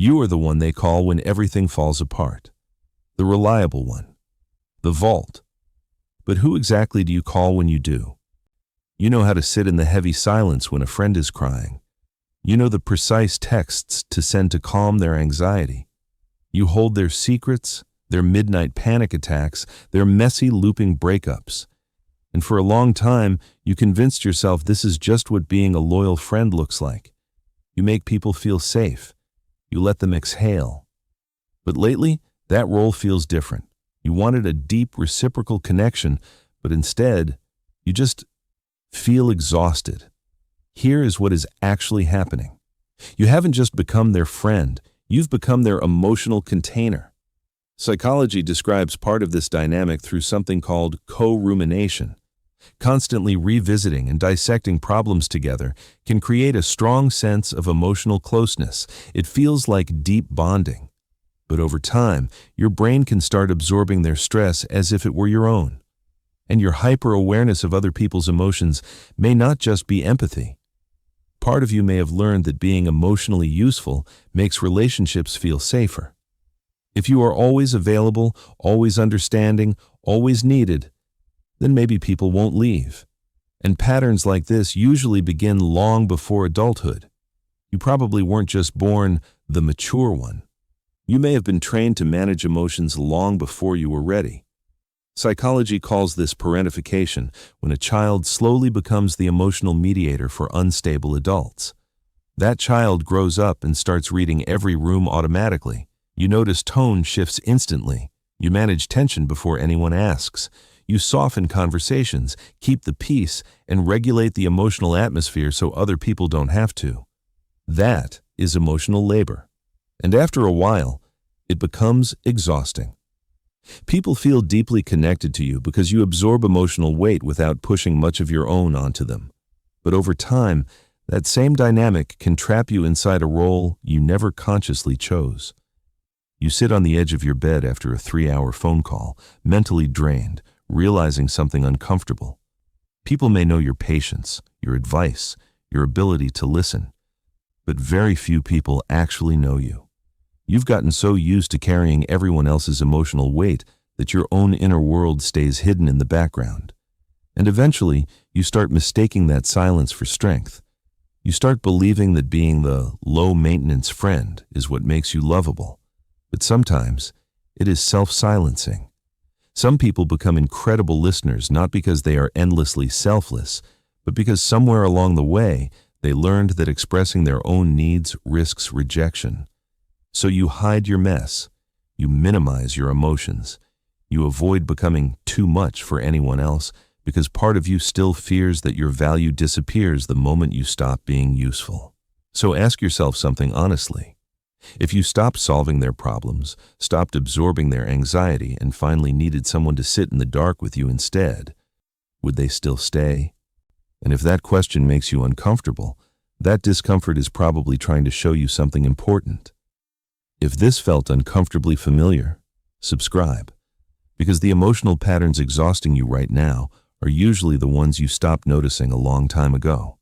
You are the one they call when everything falls apart. The reliable one. The vault. But who exactly do you call when you do? You know how to sit in the heavy silence when a friend is crying. You know the precise texts to send to calm their anxiety. You hold their secrets, their midnight panic attacks, their messy looping breakups. And for a long time, you convinced yourself this is just what being a loyal friend looks like. You make people feel safe. You let them exhale. But lately, that role feels different. You wanted a deep reciprocal connection, but instead, you just feel exhausted. Here is what is actually happening. You haven't just become their friend, you've become their emotional container. Psychology describes part of this dynamic through something called co-rumination. Constantly revisiting and dissecting problems together can create a strong sense of emotional closeness. It feels like deep bonding. But over time, your brain can start absorbing their stress as if it were your own. And your hyper-awareness of other people's emotions may not just be empathy. Part of you may have learned that being emotionally useful makes relationships feel safer. If you are always available, always understanding, always needed, then maybe people won't leave. And patterns like this usually begin long before adulthood. You probably weren't just born the mature one. You may have been trained to manage emotions long before you were ready. Psychology calls this parentification, when a child slowly becomes the emotional mediator for unstable adults. That child grows up and starts reading every room automatically. You notice tone shifts instantly. You manage tension before anyone asks. You soften conversations, keep the peace, and regulate the emotional atmosphere so other people don't have to. That is emotional labor. And after a while, it becomes exhausting. People feel deeply connected to you because you absorb emotional weight without pushing much of your own onto them. But over time, that same dynamic can trap you inside a role you never consciously chose. You sit on the edge of your bed after a 3-hour phone call, mentally drained, realizing something uncomfortable. People may know your patience, your advice, your ability to listen, but very few people actually know you. You've gotten so used to carrying everyone else's emotional weight that your own inner world stays hidden in the background. And eventually, you start mistaking that silence for strength. You start believing that being the low-maintenance friend is what makes you lovable. But sometimes, it is self-silencing. Some people become incredible listeners not because they are endlessly selfless, but because somewhere along the way, they learned that expressing their own needs risks rejection. So you hide your mess, you minimize your emotions, you avoid becoming too much for anyone else because part of you still fears that your value disappears the moment you stop being useful. So ask yourself something honestly. If you stopped solving their problems, stopped absorbing their anxiety, and finally needed someone to sit in the dark with you instead, would they still stay? And if that question makes you uncomfortable, that discomfort is probably trying to show you something important. If this felt uncomfortably familiar, subscribe, because the emotional patterns exhausting you right now are usually the ones you stopped noticing a long time ago.